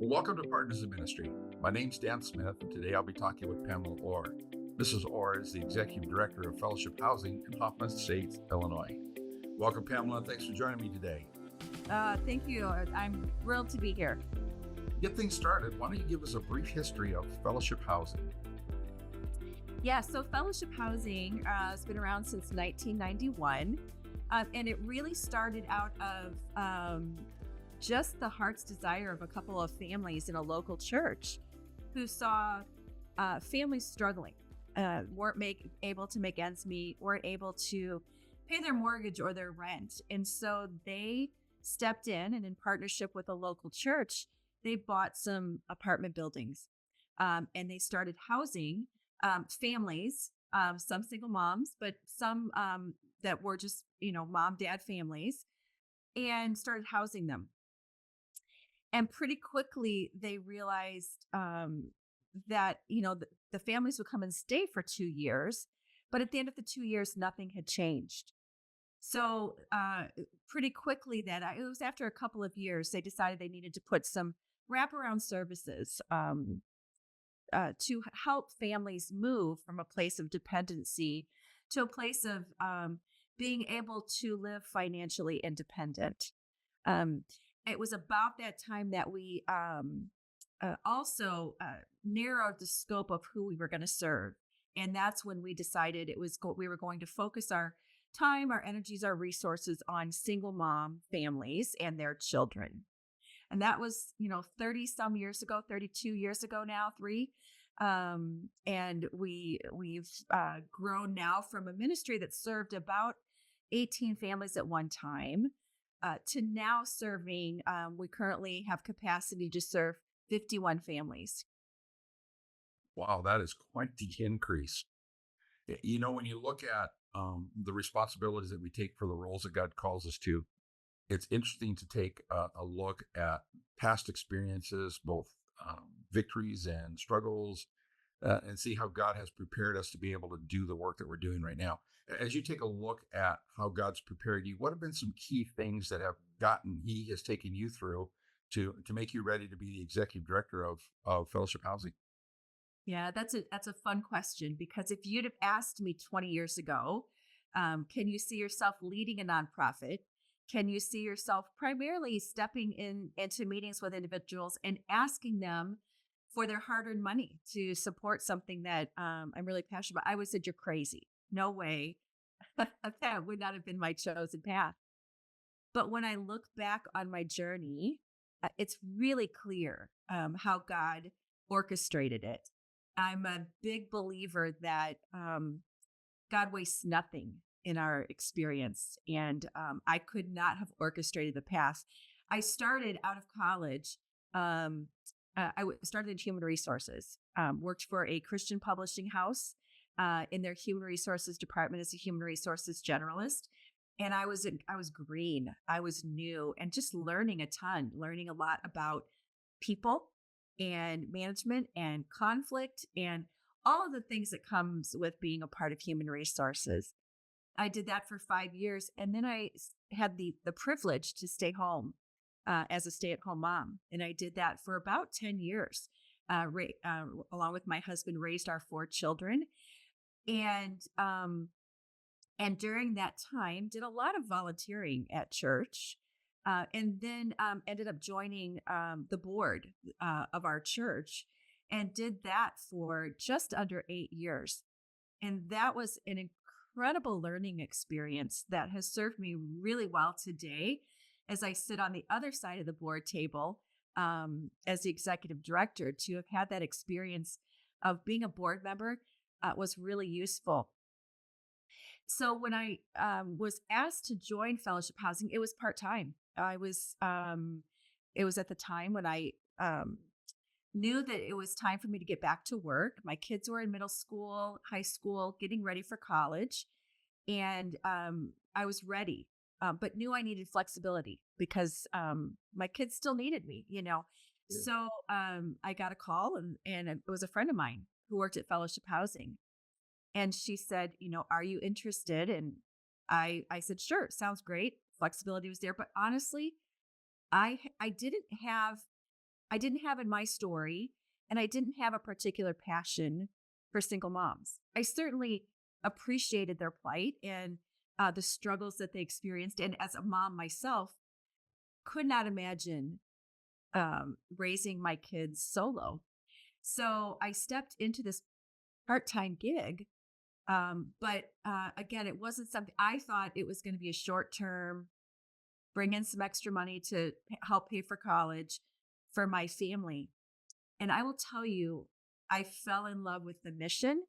Welcome to Partners in Ministry. My name's Dan Smith, and today I'll be talking with Pamela Orr. Mrs. Orr is the Executive Director of Fellowship Housing in Hoffman Estates, Illinois. Welcome, Pamela. Thanks for joining me today. Thank you. I'm thrilled to be here. To get things started, why don't you give us a brief history of Fellowship Housing? Yeah, so Fellowship Housing has been around since 1991, and it really started out of just the heart's desire of a couple of families in a local church who saw families struggling, weren't able to make ends meet, weren't able to pay their mortgage or their rent. And so they stepped in, and in partnership with a local church, they bought some apartment buildings, and they started housing families, some single moms, but some that were just, mom, dad families, and started housing them. And pretty quickly, they realized that, the families would come and stay for 2 years, but at the end of the 2 years, nothing had changed. So pretty quickly then, it was after a couple of years, they decided they needed to put some wraparound services to help families move from a place of dependency to a place of being able to live financially independent. It was about that time that we also narrowed the scope of who we were going to serve. And that's when we decided we were going to focus our time, our energies, our resources on single mom families and their children. And that was, 30 some years ago, 32 years ago now, and we've grown now from a ministry that served about 18 families at one time to now serving, we currently have capacity to serve 51 families. Wow, that is quite the increase. When you look at the responsibilities that we take for the roles that God calls us to, it's interesting to take a look at past experiences, both victories and struggles, and see how God has prepared us to be able to do the work that we're doing right now. As you take a look at how God's prepared you, what have been some key things that He has taken you through to make you ready to be the executive director of Fellowship Housing? Yeah, that's a fun question, because if you'd have asked me 20 years ago, can you see yourself leading a nonprofit? Can you see yourself primarily stepping into meetings with individuals and asking them for their hard-earned money to support something that I'm really passionate about? I would have said, you're crazy. No way. That would not have been my chosen path. But when I look back on my journey, it's really clear how God orchestrated it. I'm a big believer that God wastes nothing in our experience, and I could not have orchestrated the path. I started out of college. Started in human resources, worked for a Christian publishing house in their human resources department as a human resources generalist. And I was green. I was new and just learning a lot about people and management and conflict and all of the things that comes with being a part of human resources. I did that for 5 years. And then I had the privilege to stay home as a stay-at-home mom. And I did that for about 10 years, along with my husband, raised our 4 children. And during that time, did a lot of volunteering at church, and then ended up joining the board of our church, and did that for just under 8 years. And that was an incredible learning experience that has served me really well today as I sit on the other side of the board table as the executive director. To have had that experience of being a board member was really useful. So when I was asked to join Fellowship Housing, it was part-time. It was at the time when I knew that it was time for me to get back to work. My kids were in middle school, high school, getting ready for college. And I was ready, but knew I needed flexibility because my kids still needed me. Yeah. So I got a call, and it was a friend of mine who worked at Fellowship Housing. And she said, are you interested? And I said, sure, sounds great. Flexibility was there. But honestly, I didn't have I didn't have in my story, and I didn't have a particular passion for single moms. I certainly appreciated their plight and the struggles that they experienced. And as a mom myself, could not imagine raising my kids solo. So I stepped into this part time gig. But again, it wasn't something I thought it was going to be a short term, bring in some extra money to help pay for college for my family. And I will tell you, I fell in love with the mission.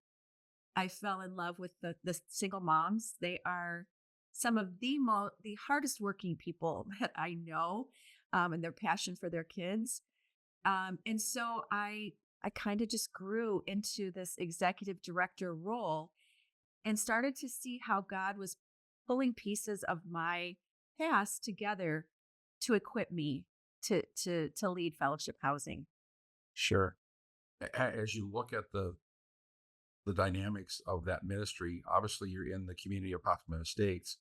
I fell in love with the single moms. They are some of the hardest working people that I know, and their passion for their kids. And so I kind of just grew into this executive director role and started to see how God was pulling pieces of my past together to equip me to lead fellowship housing. Sure. As you look at the dynamics of that ministry, obviously you're in the community of Hoffman Estates.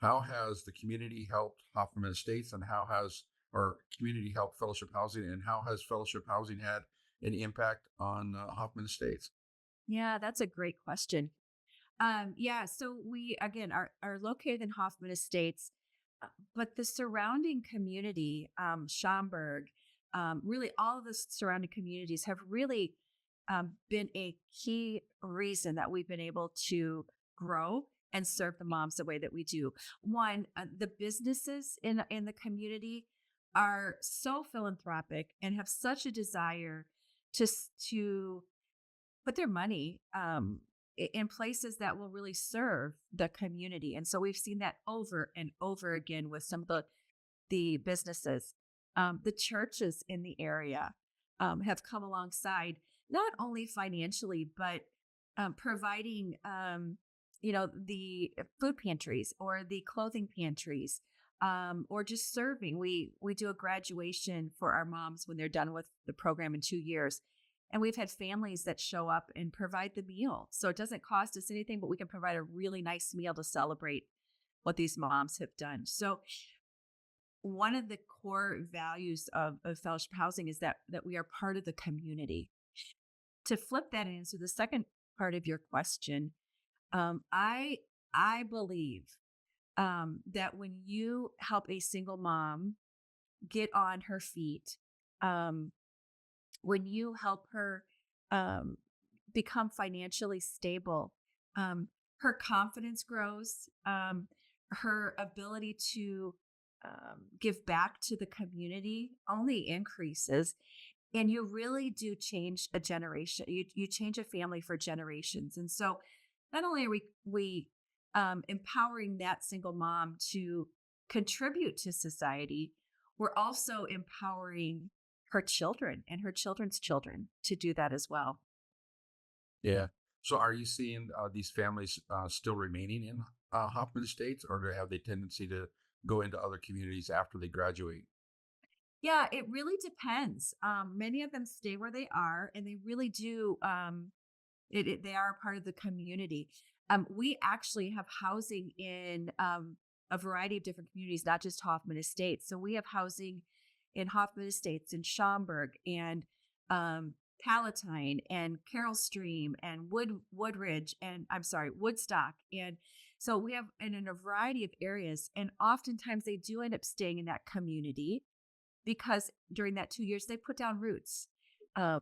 How has the community helped Hoffman Estates, and how has or community helped Fellowship Housing, and how has Fellowship Housing had an impact on Hoffman Estates? Yeah, that's a great question. Yeah, so we again are located in Hoffman Estates, uh, but the surrounding community, Schaumburg, really all of the surrounding communities have really been a key reason that we've been able to grow and serve the moms the way that we do. One, the businesses in the community are so philanthropic and have such a desire to put their money in places that will really serve the community. And so we've seen that over and over again with some of the businesses. The churches in the area have come alongside, not only financially, but providing, the food pantries or the clothing pantries, or just serving. We do a graduation for our moms when they're done with the program in 2 years. And we've had families that show up and provide the meal. So it doesn't cost us anything, but we can provide a really nice meal to celebrate what these moms have done. So one of the core values of fellowship housing is that we are part of the community. To flip that and answer the second part of your question, I believe that when you help a single mom get on her feet, um, when you help her um, become financially stable, her confidence grows, her ability to give back to the community only increases. And you really do change a generation. You change a family for generations. And so not only are we empowering that single mom to contribute to society, we're also empowering her children and her children's children to do that as well. Yeah. So are you seeing these families still remaining in Hoffman Estates, or do they have the tendency to go into other communities after they graduate? Yeah, it really depends. Many of them stay where they are, and they really do. They are a part of the community. We actually have housing in a variety of different communities, not just Hoffman Estates. So we have housing in Hoffman Estates, in Schaumburg, and Palatine, and Carroll Stream, and Woodridge, and I'm sorry, Woodstock, and so we have in a variety of areas. And oftentimes they do end up staying in that community because during that 2 years they put down roots. Um,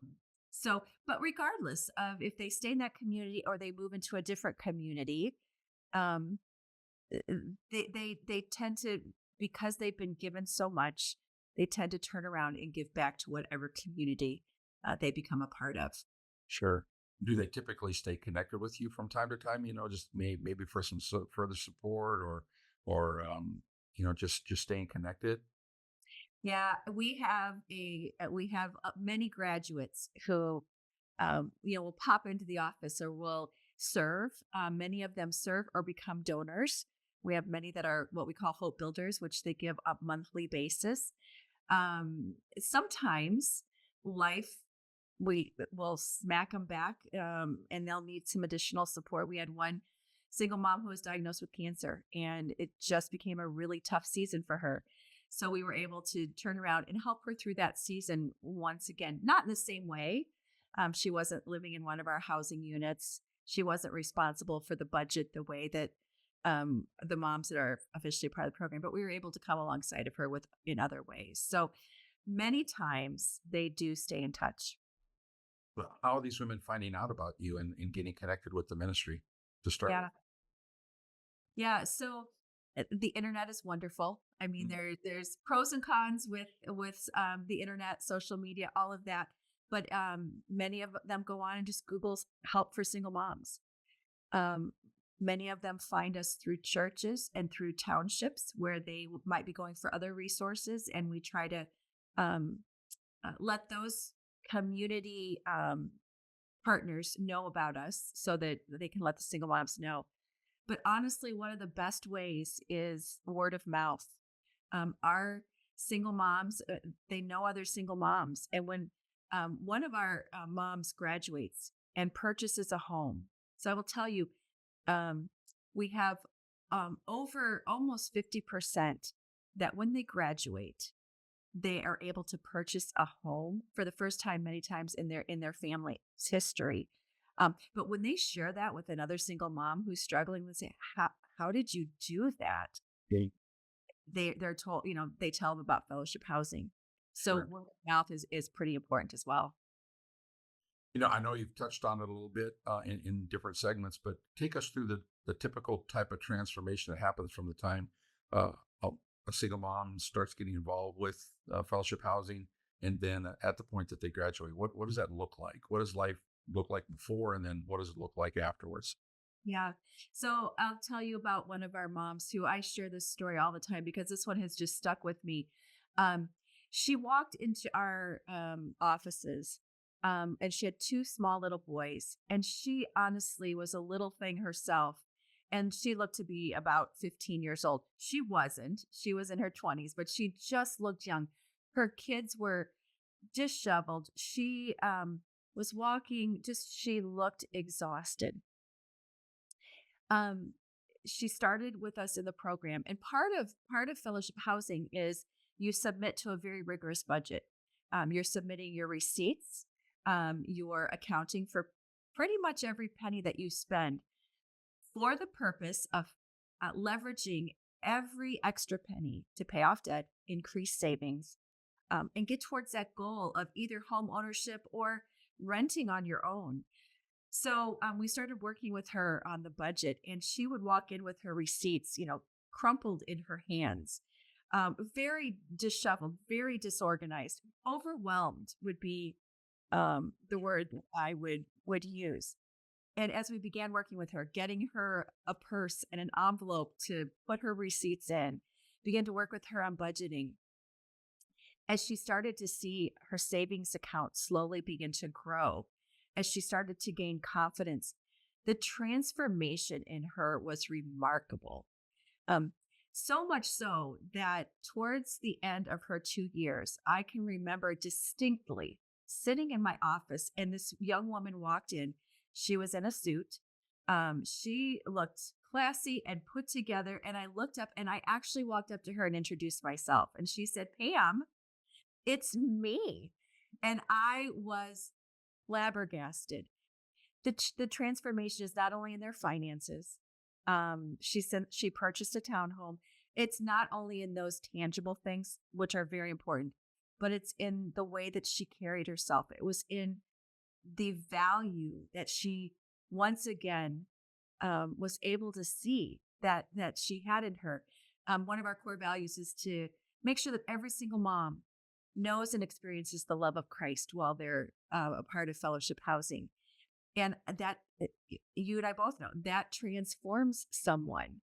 but regardless of if they stay in that community or they move into a different community, um, they tend to, because they've been given so much, they tend to turn around and give back to whatever community they become a part of. Sure. Do they typically stay connected with you from time to time? Just maybe for some further support, or just staying connected. Yeah, we have many graduates who will pop into the office or will serve. Many of them serve or become donors. We have many that are what we call hope builders, which they give a monthly basis. Sometimes life we will smack them back, and they'll need some additional support. We had one single mom who was diagnosed with cancer, and it just became a really tough season for her. So we were able to turn around and help her through that season once again, not in the same way. She wasn't living in one of our housing units. She wasn't responsible for the budget the way that the moms that are officially part of the program, but we were able to come alongside of her with in other ways. So many times they do stay in touch. But how are these women finding out about you and getting connected with the ministry to start with? Yeah. Yeah, so the internet is wonderful. I mean, Mm. there's pros and cons with the internet, social media, all of that. But many of them go on and just Google's help for single moms. Um, Many of them find us through churches and through townships where they might be going for other resources, and we try to um, let those community partners know about us so that they can let the single moms know. But honestly, one of the best ways is word of mouth. Our single moms, they know other single moms. And when one of our moms graduates and purchases a home, so I will tell you, um, we have over almost 50% that when they graduate, they are able to purchase a home for the first time many times in their family's history. But when they share that with another single mom who's struggling, they say, how did you do that?" Okay. They're told, they tell them about fellowship housing. So Sure. word of mouth is pretty important as well. I know you've touched on it a little bit in different segments, but take us through the typical type of transformation that happens from the time uh, a, a single mom starts getting involved with fellowship housing, and then at the point that they graduate. What does that look like? What does life look like before, and then what does it look like afterwards? Yeah. So I'll tell you about one of our moms who I share this story all the time because this one has just stuck with me. Um, she walked into our offices and she had two small little boys, and she honestly was a little thing herself. And she looked to be about 15 years old. She wasn't, she was in her 20s, but she just looked young. Her kids were disheveled. She was walking, she looked exhausted. um she started with us in the program, and part of fellowship housing is you submit to a very rigorous budget. You're submitting your receipts. You're accounting for pretty much every penny that you spend for the purpose of leveraging every extra penny to pay off debt, increase savings, and get towards that goal of either home ownership or renting on your own. So we started working with her on the budget, and she would walk in with her receipts, crumpled in her hands, very disheveled, very disorganized, overwhelmed would be the word that I would use. And as we began working with her, getting her a purse and an envelope to put her receipts in, began to work with her on budgeting. As she started to see her savings account slowly begin to grow, as she started to gain confidence, the transformation in her was remarkable. Um, so much so that towards the end of her 2 years, I can remember distinctly sitting in my office, and this young woman walked in. She was in a suit. She looked classy and put together. And I looked up and I actually walked up to her and introduced myself. And she said, "Pam, it's me." And I was flabbergasted. The transformation is not only in their finances. She purchased a townhome. It's not only in those tangible things, which are very important, but it's in the way that she carried herself. It was in the value that she once again was able to see that she had in her. One of our core values is to make sure that every single mom knows and experiences the love of Christ while they're a part of fellowship housing. And you and I both know that transforms someone.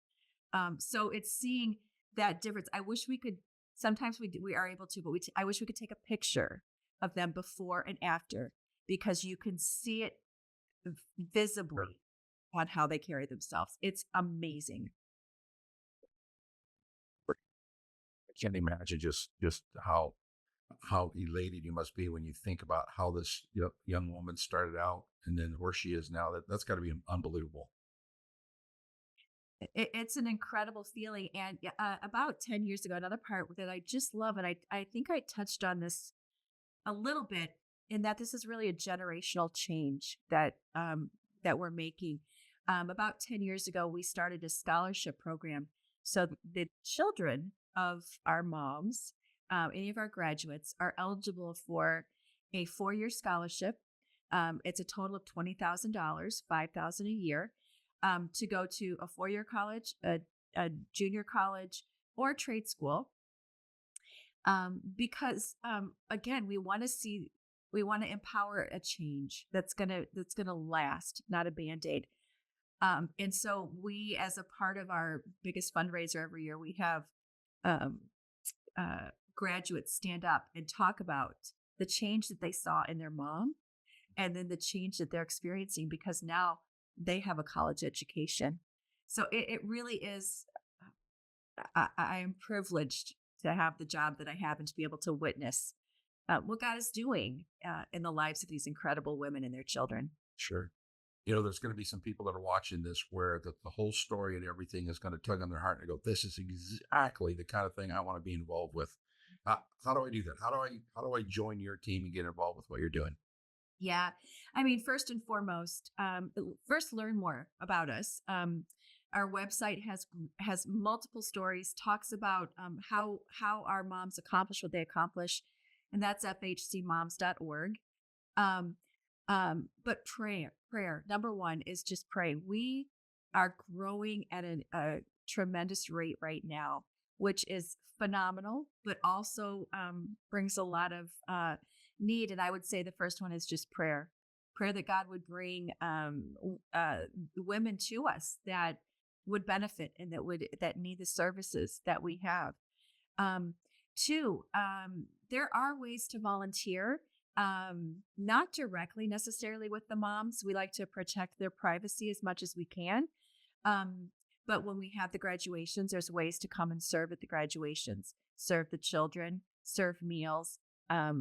So it's seeing that difference. I wish we could, sometimes we are able to, but I wish we could take a picture of them before and after, because you can see it Sure. visibly on how they carry themselves. It's amazing. I can't imagine just how elated you must be when you think about how this young woman started out and then where she is now. That's got to be unbelievable. It's an incredible feeling. And about 10 years ago, another part that I just love, and I think I touched on this a little bit, in that this is really a generational change that we're making. About 10 years ago, we started a scholarship program. So the children of our moms, any of our graduates, are eligible for a 4-year scholarship. It's a total of $20,000, 5,000 a year, to go to a 4-year college, a junior college, or trade school. Because again, we want to empower a change that's gonna last, not a band-aid. And so we, as a part of our biggest fundraiser every year, we have um, graduates stand up and talk about the change that they saw in their mom, and then the change that they're experiencing because now they have a college education. So it really is. I am privileged to have the job that I have and to be able to witness what God is doing in the lives of these incredible women and their children. Sure. There's going to be some people that are watching this where the whole story and everything is going to tug on their heart and go, this is exactly the kind of thing I want to be involved with. How do I do that? How do I join your team and get involved with what you're doing? Yeah. I mean, first and foremost, first learn more about us. Our website has multiple stories, talks about how our moms accomplish what they accomplish, and that's fhcmoms.org. Um, but prayer, number one is just pray. We are growing at a tremendous rate right now, which is phenomenal, but also brings a lot of need. And I would say the first one is just prayer that God would bring women to us that would benefit and that need the services that we have. Um, Two, there are ways to volunteer, not directly necessarily with the moms. We like to protect their privacy as much as we can. Um, but when we have the graduations, there's ways to come and serve at the graduations, serve the children, serve meals,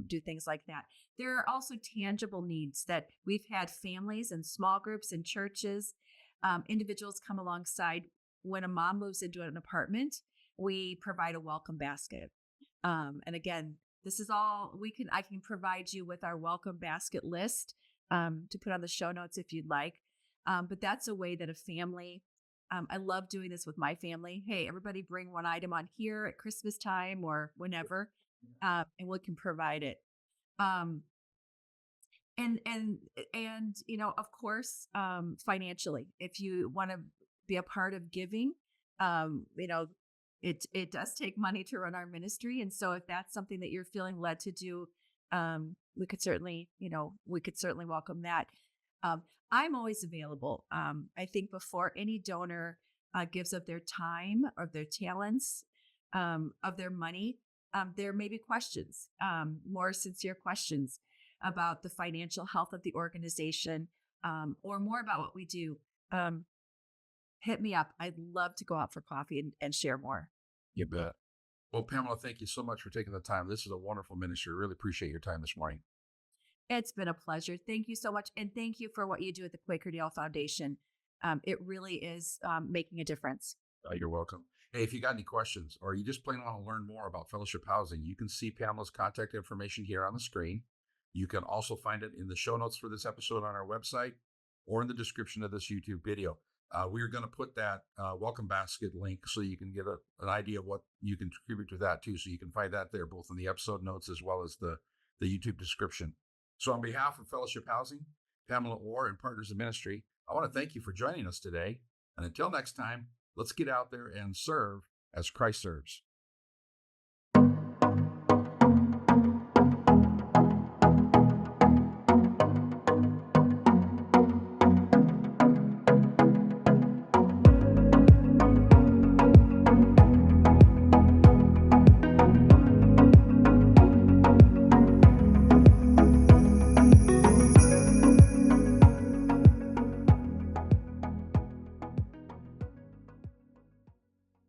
do things like that. There are also tangible needs that we've had families and small groups and churches, individuals come alongside. When a mom moves into an apartment, we provide a welcome basket. And again, this is all I can provide you with our welcome basket list to put on the show notes if you'd like. But that's a way that a family, I love doing this with my family. Hey, everybody bring one item on here at Christmas time or whenever, and we can provide it. Um, and of course, financially, if you want to be a part of giving, it does take money to run our ministry, and so if that's something that you're feeling led to do, we could certainly welcome that. um, I'm always available. I think before any donor gives of their time, of their talents, of their money, there may be questions, more sincere questions about the financial health of the organization, or more about what we do. Um, Hit me up. I'd love to go out for coffee and share more. You bet. Well, Pamela, thank you so much for taking the time. This is a wonderful ministry. Really appreciate your time this morning. It's been a pleasure. Thank you so much. And thank you for what you do at the Quakerdale Foundation. It really is making a difference. You're welcome. Hey, if you got any questions or you just plain want to learn more about fellowship housing, you can see Pamela's contact information here on the screen. You can also find it in the show notes for this episode on our website or in the description of this YouTube video. We're going to put that welcome basket link so you can get an idea of what you can contribute to that too. So you can find that there, both in the episode notes as well as the YouTube description. So on behalf of Fellowship Housing, Pamela Orr, and Partners in Ministry, I want to thank you for joining us today. And until next time, let's get out there and serve as Christ serves.